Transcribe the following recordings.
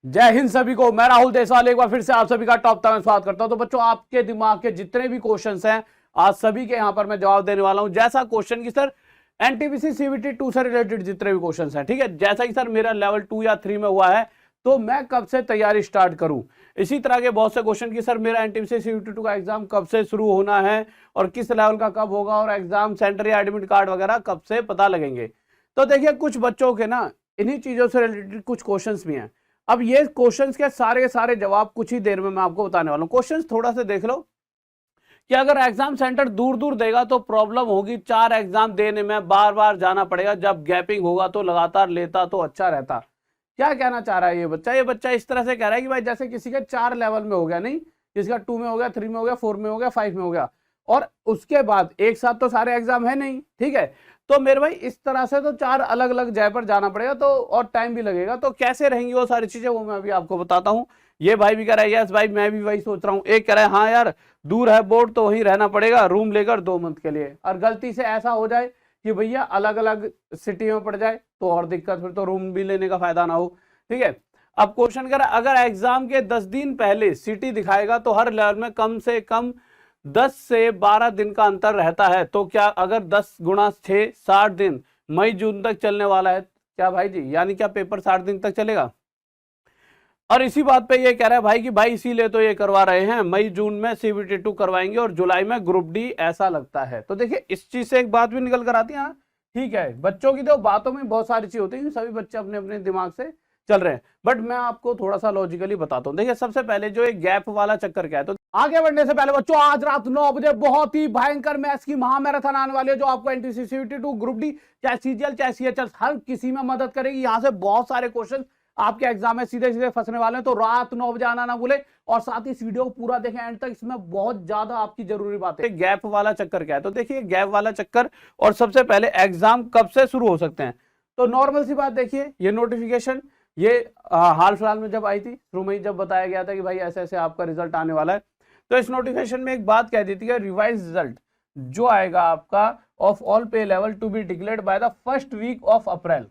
जय हिंद सभी को। मैं राहुल देसवाल एक बार फिर से आप सभी का टॉप में स्वागत करता हूं। तो बच्चों, आपके दिमाग के जितने भी क्वेश्चंस हैं आज सभी के यहां पर मैं जवाब देने वाला हूं। जैसा क्वेश्चन की सर एनटीपीसी सीबीटी 2 से रिलेटेड जितने भी क्वेश्चंस हैं, ठीक है, जैसा कि सर मेरा लेवल 2 या 3 में हुआ है तो मैं कब से तैयारी स्टार्ट करूं। इसी तरह के बहुत से क्वेश्चन की सर मेरा एनटीपीसी सीबीटी 2 का एग्जाम कब से शुरू होना है और किस लेवल का कब होगा और एग्जाम सेंटर या एडमिट कार्ड वगैरह कब से पता लगेंगे। तो देखिए, कुछ बच्चों के ना इन्हीं चीजों से रिलेटेड कुछ क्वेश्चंस भी हैं। अब ये क्वेश्चंस के सारे जवाब कुछ ही देर में मैं आपको बताने वाला हूं। क्वेश्चंस थोड़ा सा देख लो कि अगर एग्जाम सेंटर दूर दूर देगा तो प्रॉब्लम होगी, 4 एग्जाम देने में बार बार जाना पड़ेगा। जब गैपिंग होगा तो लगातार लेता तो अच्छा रहता। क्या कहना चाह रहा है ये बच्चा? ये बच्चा इस तरह से कह रहा है कि भाई जैसे किसी के 4 लेवल में हो गया, नहीं किसका 2 में हो गया, 3 में हो गया, 4 में हो गया, 5 में हो गया, और उसके बाद एक साथ तो सारे एग्जाम है नहीं, ठीक है। तो मेरे भाई इस तरह से तो 4 अलग अलग जगह पर जाना पड़ेगा, तो और टाइम भी लगेगा। तो कैसे रहेंगी वो सारी चीजें, वो मैं अभी आपको बताता हूँ। ये भाई भी कह रहा है यस भाई मैं भी वही सोच रहा हूँ। एक कह रहा है हाँ यार दूर है बोर्ड तो वहीं रहना पड़ेगा रूम लेकर 2 मंथ के लिए। और गलती से ऐसा हो जाए कि भैया अलग अलग सिटी में पड़ जाए तो और दिक्कत, फिर तो रूम भी लेने का फायदा ना हो, ठीक है। अब क्वेश्चन कर अगर एग्जाम के 10 दिन पहले सिटी दिखाएगा तो हर लेवल में कम से कम 10 से 12 दिन का अंतर रहता है, तो क्या अगर 10 गुणा 6 60 दिन मई जून तक चलने वाला है क्या भाई जी, यानी क्या पेपर 60 दिन तक चलेगा? और इसी बात पे ये कह रहा है भाई कि भाई इसीलिए तो ये करवा रहे हैं, मई जून में सीबीटी 2 करवाएंगे और जुलाई में ग्रुप डी ऐसा लगता है। तो देखिए इस चीज से एक बात भी निकल कर आती है, हाँ ठीक है, बच्चों की तो बातों में बहुत सारी चीज होती है, सभी बच्चे अपने अपने दिमाग से चल रहे हैं, बट मैं आपको थोड़ा सा लॉजिकली बताता हूँ। देखिए सबसे पहले जो एक गैप वाला चक्कर क्या है, तो आगे बढ़ने से पहले बच्चों आज रात 9 बजे बहुत ही भयंकर मैथ्स की महामैराथन आने वाली है, जो आपको एनटीपीसी सीबीटी 2 ग्रुप डी चाहे सीजीएल चाहे सीएचएल हर किसी में मदद करेगी। यहाँ से बहुत सारे क्वेश्चन आपके एग्जाम में सीधे सीधे फंसने वाले हैं, तो रात 9 बजे आना ना भूले और साथ ही इस वीडियो को पूरा देखें एंड तक, इसमें बहुत ज्यादा आपकी जरूरी बात है। गैप वाला चक्कर क्या है, तो देखिए गैप वाला चक्कर और सबसे पहले एग्जाम कब से शुरू हो सकते हैं। तो नॉर्मल सी बात देखिए, ये नोटिफिकेशन ये हाल फिलहाल में जब आई थी शुरू में ही जब बताया गया था कि भाई ऐसे ऐसे आपका रिजल्ट आने वाला है, तो इस नोटिफिकेशन में एक बात कह दी थी कि रिवाइज रिजल्ट जो आएगा आपका of all pay level to be declared by the first week of April.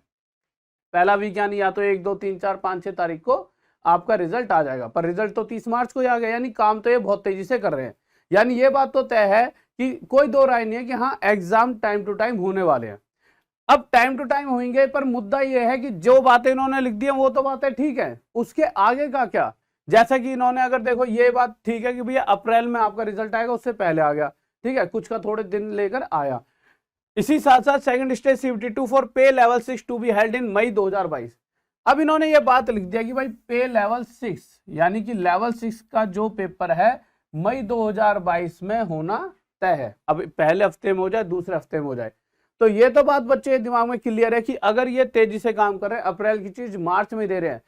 पहला वीक यानी या तो 1 2 3 4 5 6 तारीख को आपका रिजल्ट आ जाएगा, पर रिजल्ट तो 30 मार्च को ही आ गया, यानी काम तो ये बहुत तेजी से कर रहे हैं। यानी ये बात तो तय है कि कोई दो राय नहीं है कि हाँ एग्जाम टाइम टू टाइम होने वाले हैं। अब टाइम टू टाइम होंगे, पर मुद्दा यह है कि जो बातें इन्होंने लिख दी है वो तो बातें ठीक है, उसके आगे का क्या। जैसा कि इन्होंने अगर देखो ये बात ठीक है कि भैया अप्रैल में आपका रिजल्ट आएगा, उससे पहले आ गया, ठीक है, कुछ का थोड़े दिन लेकर आया। इसी साथ साथ second stage CBT 2 for pay level 6 to be held in May 2022। अब इन्होंने ये बात लिख दिया कि भाई पे लेवल 6 यानी कि लेवल 6 का जो पेपर है मई 2022 में होना तय है। अब पहले हफ्ते में हो जाए दूसरे हफ्ते में हो जाए, तो ये तो बात बच्चे दिमाग में क्लियर है कि अगर ये तेजी से काम कर रहे हैं, अप्रैल की चीज मार्च में दे रहे हैं,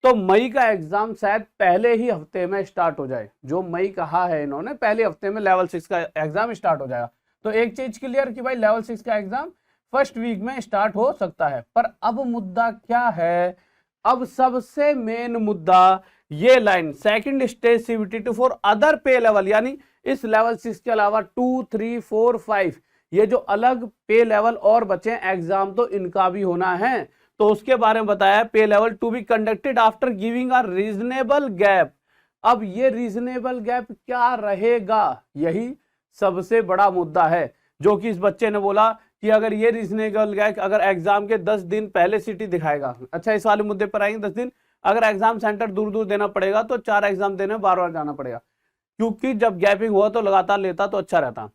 तो मई का एग्जाम शायद पहले ही हफ्ते में स्टार्ट हो जाए। जो मई कहा है इन्होंने, पहले हफ्ते में लेवल 6 का एग्जाम स्टार्ट हो जाएगा। तो एक चीज क्लियर कि भाई लेवल 6 का एग्जाम फर्स्ट वीक में स्टार्ट हो सकता है। पर अब मुद्दा क्या है, अब सबसे मेन मुद्दा ये line second stage CBT 2 for other पे लेवल, यानी इस लेवल 6 के अलावा 2 3 4 5 ये जो अलग पे लेवल और बचे एग्जाम तो इनका भी होना है, तो उसके बारे में बताया pay level to be conducted after giving a reasonable gap. अब ये रीजनेबल गैप क्या रहेगा, यही सबसे बड़ा मुद्दा है, जो कि इस बच्चे ने बोला कि अगर ये रीजनेबल गैप अगर एग्जाम के 10 दिन पहले सिटी दिखाएगा। अच्छा इस वाले मुद्दे पर आएंगे, 10 दिन अगर एग्जाम सेंटर दूर दूर देना पड़ेगा तो 4 एग्जाम देने में बार बार जाना पड़ेगा, क्योंकि जब गैपिंग हुआ तो लगातार लेता तो अच्छा रहता।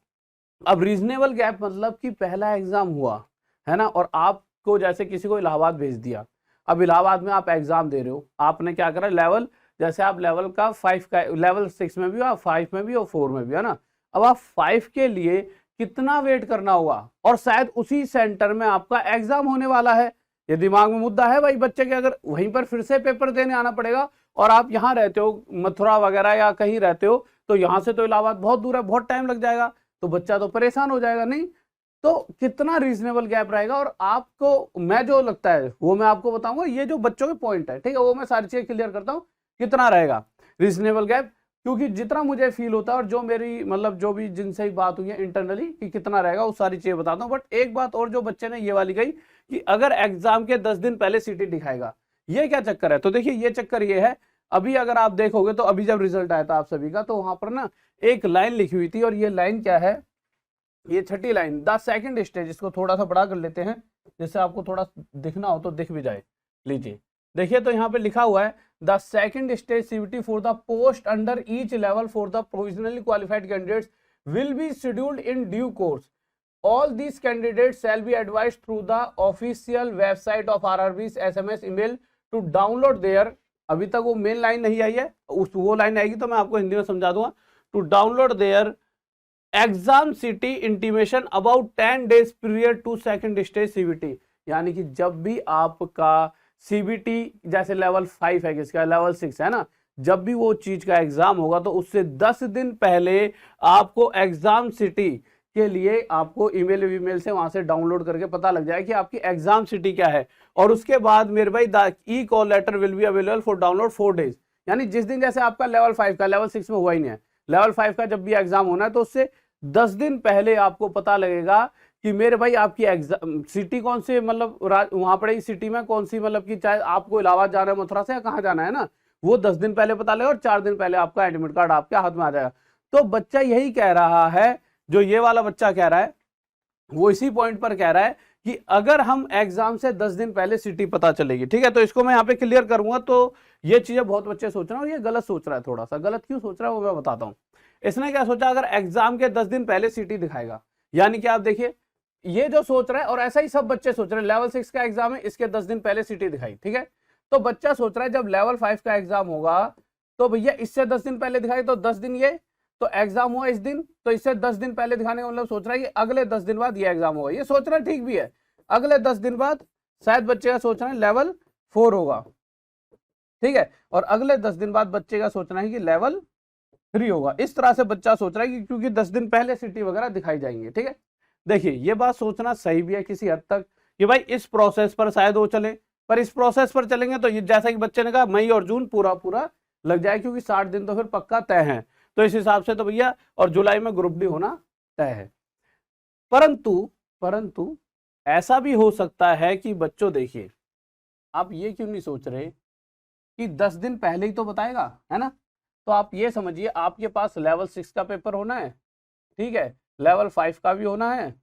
अब रीजनेबल गैप मतलब कि पहला एग्जाम हुआ है ना, और आपको जैसे किसी को इलाहाबाद भेज दिया, अब इलाहाबाद में आप एग्जाम दे रहे हो, आपने क्या करा लेवल, जैसे आप लेवल का 5 का लेवल 6 में भी हो, 5 में भी और 4 में भी, है ना। अब आप 5 के लिए कितना वेट करना होगा, और शायद उसी सेंटर में आपका एग्जाम होने वाला है। ये दिमाग में मुद्दा है भाई बच्चे के, अगर वहीं पर फिर से पेपर देने आना पड़ेगा और आप यहाँ रहते हो मथुरा वगैरह या कहीं रहते हो, तो यहाँ से तो इलाहाबाद बहुत दूर है, बहुत टाइम लग जाएगा, तो बच्चा तो परेशान हो जाएगा। नहीं तो कितना रीजनेबल गैप रहेगा, और आपको मैं जो लगता है वो मैं आपको बताऊंगा। ये जो बच्चों के पॉइंट है, ठीक है, वो मैं सारी चीजें क्लियर करता हूँ कितना रहेगा रीजनेबल गैप, क्योंकि जितना मुझे फील होता है और जो मेरी मतलब जो भी जिनसे ही बात हुई है इंटरनली कि कितना रहेगा वो सारी चीजें बताता हूँ। बट एक बात और जो बच्चे ने ये वाली कही कि अगर एग्जाम के 10 दिन पहले सीटी दिखाएगा, ये क्या चक्कर है? तो देखिए ये चक्कर ये है, अभी अगर आप देखोगे तो अभी जब रिजल्ट आया था आप सभी का, तो वहां पर ना एक लाइन लिखी हुई थी, और ये लाइन क्या है, ये छठी लाइन, द सेकंड स्टेज। इसको थोड़ा सा बड़ा कर लेते हैं जिससे आपको थोड़ा दिखना हो तो दिख भी जाए। लीजिए देखिए, तो यहाँ पे लिखा हुआ है the second stage CVT for the post under each level for the provisionally qualified candidates will be scheduled in due course. All these candidates shall be advised through the official website of RRB's SMS email to download their, अभी तक वो main line नहीं आई है, वो line आएगी तो मैं आपको हिंदी में समझा दूंगा, to download their exam city intimation about 10 days period to second stage CBT. यानी कि जब भी आपका सीबीटी जैसे लेवल 5 है, किसका लेवल 6 है ना, जब भी वो चीज का एग्जाम होगा तो उससे 10 दिन पहले आपको एग्जाम सिटी के लिए आपको ईमेल से वहां से डाउनलोड करके पता लग जाए कि आपकी एग्जाम सिटी क्या है। और उसके बाद मेरे भाई the E call letter will be available for download 4 days। यानी जिस दिन जैसे आपका लेवल 5 का, लेवल 6 में हुआ ही नहीं है, लेवल 5 का जब भी एग्जाम होना है तो उससे 10 दिन पहले आपको पता लगेगा कि मेरे भाई आपकी एग्जाम सिटी कौन से, मतलब वहां पड़ेगी सिटी में कौन सी, मतलब कि चाहे आपको इलाहाबाद जाना है, मथुरा से, या कहाँ जाना है ना, वो 10 दिन पहले पता लगेगा और 4 दिन पहले आपका एडमिट कार्ड आपके हाथ में आ जाएगा। तो बच्चा यही कह रहा है, जो ये वाला बच्चा कह रहा है वो इसी पॉइंट पर कह रहा है कि अगर हम एग्जाम से 10 दिन पहले सिटी पता चलेगी, ठीक है, तो इसको मैं यहाँ पे क्लियर करूंगा। तो ये चीजें बहुत बच्चे सोच रहे हैं, और ये गलत सोच रहा है, थोड़ा सा गलत क्यों सोच रहा है वो मैं बताता हूँ। इसने क्या सोचा, अगर एग्जाम के 10 दिन पहले सिटी दिखाएगा, यानी कि आप देखिए ये जो सोच रहा है, और ऐसा ही सब बच्चे सोच रहे हैं, लेवल 6 का एग्जाम है, इसके 10 दिन पहले सिटी दिखाई, ठीक है, तो बच्चा सोच रहा है जब लेवल 5 का एग्जाम होगा तो भैया इससे 10 दिन पहले दिखाई, तो 10 दिन ये, तो एग्जाम हुआ इस दिन, तो इससे 10 दिन पहले दिखाने का मतलब सोच रहा है कि अगले 10 दिन बाद ये एग्जाम होगा। ये सोच रहा है ठीक भी है, अगले 10 दिन बाद शायद बच्चे का सोच रहे हैं लेवल 4 होगा, ठीक है, और अगले 10 दिन बाद बच्चे का सोचना है कि लेवल 3 होगा। इस तरह से बच्चा सोच रहा है कि क्योंकि 10 दिन पहले सिटी वगैरह दिखाई जाएंगे, ठीक है। देखिए ये बात सोचना सही भी है किसी हद तक कि भाई इस प्रोसेस पर शायद वो चले, पर इस प्रोसेस पर चलेंगे तो ये जैसा कि बच्चे ने कहा मई और जून पूरा पूरा लग जाए, क्योंकि 60 दिन तो फिर पक्का तय है, तो इस हिसाब से तो भैया, और जुलाई में ग्रुप डी होना तय है। परंतु ऐसा भी हो सकता है कि बच्चों देखिए, आप ये क्यों नहीं सोच रहे कि 10 दिन पहले ही तो बताएगा, है ना, तो आप ये समझिए आपके पास लेवल 6 का पेपर होना है, ठीक है, लेवल 5 का भी होना है,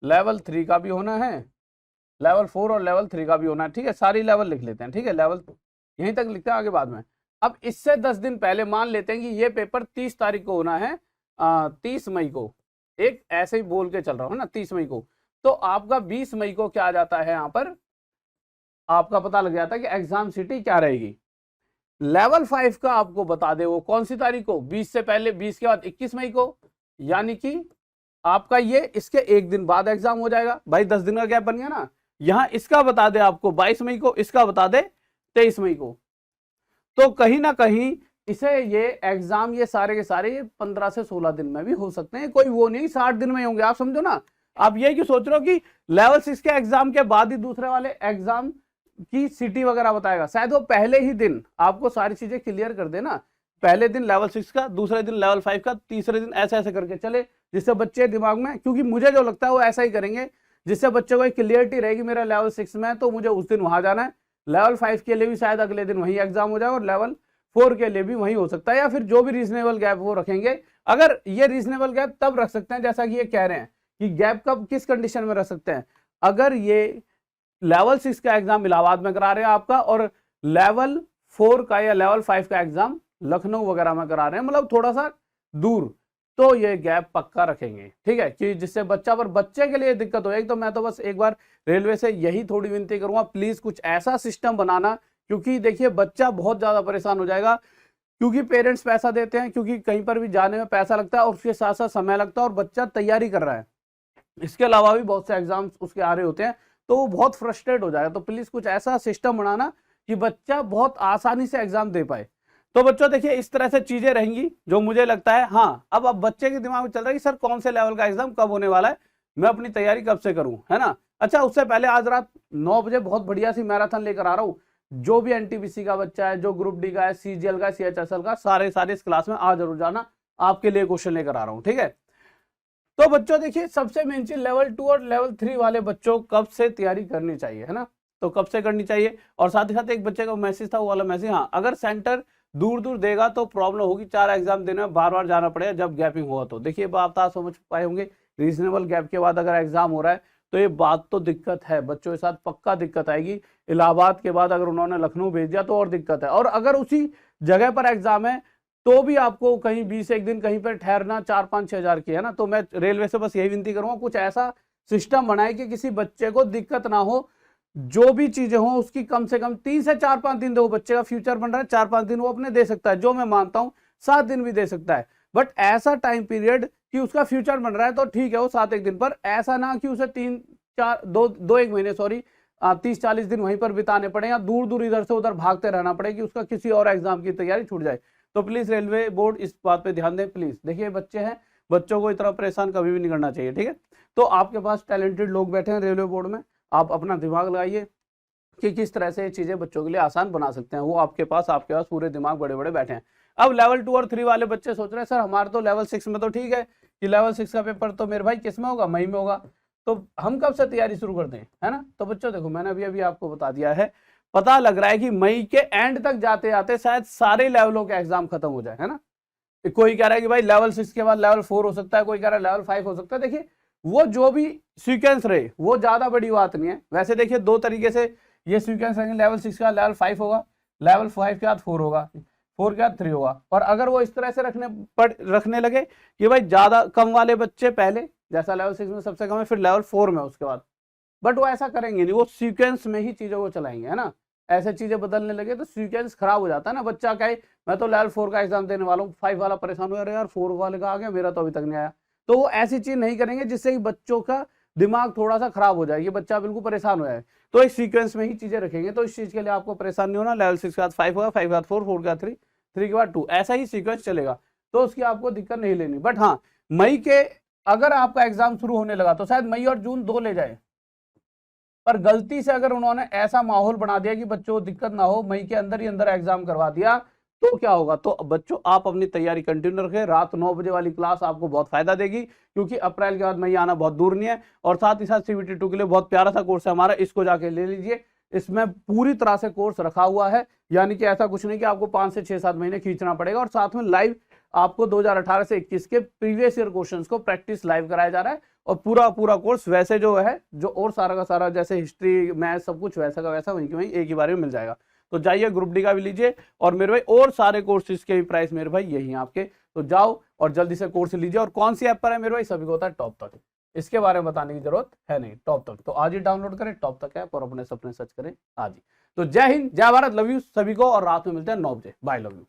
लेवल 3 का भी होना है, लेवल 4 और लेवल 3 का भी होना है, ठीक है, सारी लेवल लिख लेते हैं, ठीक है, लेवल यहीं तक लिखते हैं, आगे बाद में। अब इससे 10 दिन पहले मान लेते हैं कि ये पेपर 30 तारीख को होना है, 30 मई को, एक ऐसे ही बोल के चल रहा हूँ ना, 30 मई को, तो आपका 20 मई को क्या आ जाता है, यहाँ पर आपका पता लग जाता है कि एग्जाम सिटी क्या रहेगी। लेवल 5 का आपको बता दे वो कौन सी तारीख को, 20 से पहले, 20 के बाद 21 मई को, यानी कि आपका ये इसके एक दिन बाद एग्जाम हो जाएगा। भाई 10 दिन का गैप बन गया ना, यहां इसका बता दे आपको 22 मई को, इसका बता दे 23 मई को, तो कहीं ना कहीं इसे ये एग्जाम ये सारे के सारे 15 से 16 दिन में भी हो सकते हैं, कोई वो नहीं 60 दिन में होंगे, आप समझो ना। आप ये क्यों सोच रहे हो कि लेवल 6 के एग्जाम के बाद ही दूसरे वाले एग्जाम की सिटी वगैरह बताएगा, शायद वो पहले ही दिन आपको सारी चीजें क्लियर कर देना, पहले दिन लेवल 6 का, दूसरे दिन लेवल 5 का, तीसरे दिन ऐसे ऐसे करके चले, जिससे बच्चे दिमाग में, क्योंकि मुझे जो लगता है वो ऐसा ही करेंगे, जिससे बच्चे को एक क्लियरिटी रहेगी मेरा लेवल 6 में है तो मुझे उस दिन वहां जाना है, लेवल 5 के लिए भी शायद अगले दिन वही एग्जाम हो जाए, और लेवल 4 के लिए भी वही हो सकता है, या फिर जो भी रीजनेबल गैप वो रखेंगे। अगर ये रीजनेबल गैप तब रख सकते हैं जैसा कि ये कह रहे हैं कि गैप कब किस कंडीशन में रख सकते हैं, अगर ये लेवल 6 का एग्जाम इलाहाबाद में करा रहे हैं आपका, और लेवल 4 का या लेवल 5 का एग्जाम लखनऊ वगैरह में करा रहे हैं, मतलब थोड़ा सा दूर, तो ये गैप पक्का रखेंगे, ठीक है, कि जिससे बच्चे के लिए दिक्कत हो जाएगी। तो मैं तो बस एक बार रेलवे से यही थोड़ी विनती करूंगा, प्लीज कुछ ऐसा सिस्टम बनाना, क्योंकि देखिए बच्चा बहुत ज्यादा परेशान हो जाएगा, क्योंकि पेरेंट्स पैसा देते हैं, क्योंकि कहीं पर भी जाने में पैसा लगता है और उसके साथ साथ समय लगता है, और बच्चा तैयारी कर रहा है, इसके अलावा भी बहुत से एग्जाम्स उसके आ रहे होते हैं, तो वो बहुत फ्रस्ट्रेट हो जाएगा। तो प्लीज कुछ ऐसा सिस्टम बनाना कि बच्चा बहुत आसानी से एग्जाम दे पाए। तो बच्चों देखिए इस तरह से चीजें रहेंगी जो मुझे लगता है। हाँ, अब बच्चे के दिमाग में चल रहा है कि सर कौन से लेवल का एग्जाम कब होने वाला है, मैं अपनी तैयारी कब से करूं, है ना। अच्छा, उससे पहले आज रात 9 बजे बहुत बढ़िया सी मैराथन लेकर आ रहा हूँ, जो भी एनटीपीसी का बच्चा है, जो ग्रुप डी का है, सीजीएल का, सीएचएसएल का, सारे इस क्लास में आज जरूर जाना, आपके लिए क्वेश्चन लेकर आ रहा हूँ, ठीक है। तो बच्चों देखिए सबसे मेन चीज लेवल 2 और लेवल 3 वाले बच्चों कब से तैयारी करनी चाहिए, है ना। तो तो कब से करनी चाहिए। और साथ ही साथ एक बच्चे का मैसेज था, वो वाला मैसेज, हाँ अगर सेंटर दूर दूर देगा तो प्रॉब्लम होगी, 4 एग्जाम देने में बार बार जाना पड़ेगा जब गैपिंग होगा। तो देखिए बात आप समझ पाए होंगे, रीजनेबल गैप के बाद अगर एग्जाम हो रहा है तो ये बात तो दिक्कत है, बच्चों के साथ पक्का दिक्कत आएगी। इलाहाबाद के बाद अगर उन्होंने लखनऊ भेज दिया तो और दिक्कत है। और अगर उसी जगह पर एग्जाम है तो भी आपको कहीं 20 दिन कहीं पर ठहरना 4-5-6 हज़ार की है ना। तो मैं रेलवे से बस यही विनती करूंगा, कुछ ऐसा सिस्टम बनाए कि किसी बच्चे को दिक्कत ना हो, जो भी चीजें हो उसकी कम से कम 3 से 4-5 दिन दो। बच्चे का फ्यूचर बन रहा है, 4-5 दिन वो अपने दे सकता है, जो मैं मानता हूं 7 दिन भी दे सकता है। बट ऐसा टाइम पीरियड कि उसका फ्यूचर बन रहा है तो ठीक है वो 7-1 दिन, पर ऐसा ना कि उसे 2-1 महीने 30-40 दिन वहीं पर बिताने पड़े या दूर दूर इधर से उधर भागते रहना पड़े कि उसका किसी और एग्जाम की तैयारी छूट जाए। तो प्लीज रेलवे बोर्ड इस बात पे ध्यान दें प्लीज। देखिए बच्चे हैं, बच्चों को इतना परेशान कभी भी नहीं करना चाहिए, ठीक है। तो आपके पास टैलेंटेड लोग बैठे हैं रेलवे बोर्ड में, आप अपना दिमाग लगाइए कि किस तरह से ये चीजें बच्चों के लिए आसान बना सकते हैं। वो आपके पास पूरे दिमाग बड़े बड़े बैठे हैं। अब लेवल 2 और 3 वाले बच्चे सोच रहे हैं सर हमारे तो लेवल 6 में तो ठीक है कि लेवल 6 का पेपर तो मेरे भाई किस में होगा, मई में होगा, तो हम कब से तैयारी शुरू कर दें, है ना। तो बच्चों देखो मैंने अभी आपको बता दिया है, पता लग रहा है कि मई के एंड तक जाते जाते शायद सारे लेवलों के एग्जाम खत्म हो जाए, है ना। कोई कह रहा है कि भाई लेवल 6 के बाद लेवल 4 हो सकता है, कोई कह रहा है लेवल 5 हो सकता है। देखिए वो जो भी सीक्वेंस रहे वो ज्यादा बड़ी बात नहीं है। वैसे देखिए 2 तरीके से ये सीक्वेंस रहेंगे, लेवल 6 का लेवल 5 होगा, लेवल 5 के बाद 4 होगा, 4 के बाद 3 होगा। और अगर वो इस तरह से रखने लगे कि भाई ज्यादा कम वाले बच्चे पहले, जैसा लेवल 6 में सबसे कम है, फिर लेवल 4 में उसके बाद, बट वो ऐसा करेंगे नहीं, वो सीक्वेंस में ही चीजों को चलाएंगे, है ना। ऐसे चीजें बदलने लगे तो सीक्वेंस खराब हो जाता है ना। बच्चा कहे मैं तो लेवल 4 का एग्जाम देने वाला हूँ, 5 वाला परेशान हो यार 4 वाले का आ गया, मेरा तो अभी तक नहीं आया। तो वो ऐसी चीज नहीं करेंगे जिससे कि बच्चों का दिमाग थोड़ा सा खराब हो जाए, ये बच्चा बिल्कुल परेशान हो जाए। तो एक सीक्वेंस में ही चीजें रखेंगे, तो इस चीज के लिए आपको परेशान नहीं होना। लेवल 6 के बाद 5 होगा, 5 के बाद 4, 4 के बाद 3, 3 के बाद 2, ऐसा ही सीक्वेंस चलेगा, तो उसकी आपको दिक्कत नहीं लेनी। बट हाँ मई के अगर आपका एग्जाम शुरू होने लगा तो शायद मई और जून 2 ले जाए, पर गलती से अगर उन्होंने ऐसा माहौल बना दिया कि बच्चों को दिक्कत ना हो, मई के अंदर ही अंदर एग्जाम करवा दिया, तो क्या होगा। तो बच्चों आप अपनी तैयारी कंटिन्यू रखें, रात 9 बजे वाली क्लास आपको बहुत फायदा देगी, क्योंकि अप्रैल के बाद मई आना बहुत दूर नहीं है। और साथ ही साथ CBT 2 के लिए बहुत प्यारा सा कोर्स है हमारा, इसको जाके ले लीजिए। इसमें पूरी तरह से कोर्स रखा हुआ है, यानी कि ऐसा कुछ नहीं कि आपको 5 से 6-7 महीने खींचना पड़ेगा। और साथ में लाइव आपको 2018 से 21 के प्रीवियस ईयर क्वेश्चंस को प्रैक्टिस लाइव कराया जा रहा है। और पूरा कोर्स वैसे जो है, जो और सारा का सारा जैसे हिस्ट्री मैथ सब कुछ वैसा का वैसा वहीं के वहीं एक ही बारे में मिल जाएगा। तो जाइए ग्रुप डी का भी लीजिए, और मेरे भाई और सारे कोर्सेज के भी प्राइस मेरे भाई यही हैं आपके। तो जाओ और जल्दी से कोर्स लीजिए। और कौन सी ऐप पर है मेरे भाई, सभी को होता है टॉप तक, इसके बारे में बताने की जरूरत है नहीं, टॉप तक। तो आज ही डाउनलोड करें टॉप तक ऐप और अपने सपने सर्च करें आज ही। तो जय हिंद, जय भारत, लव यू सभी को, और रात में मिलते हैं 9 बजे। Bye, love you.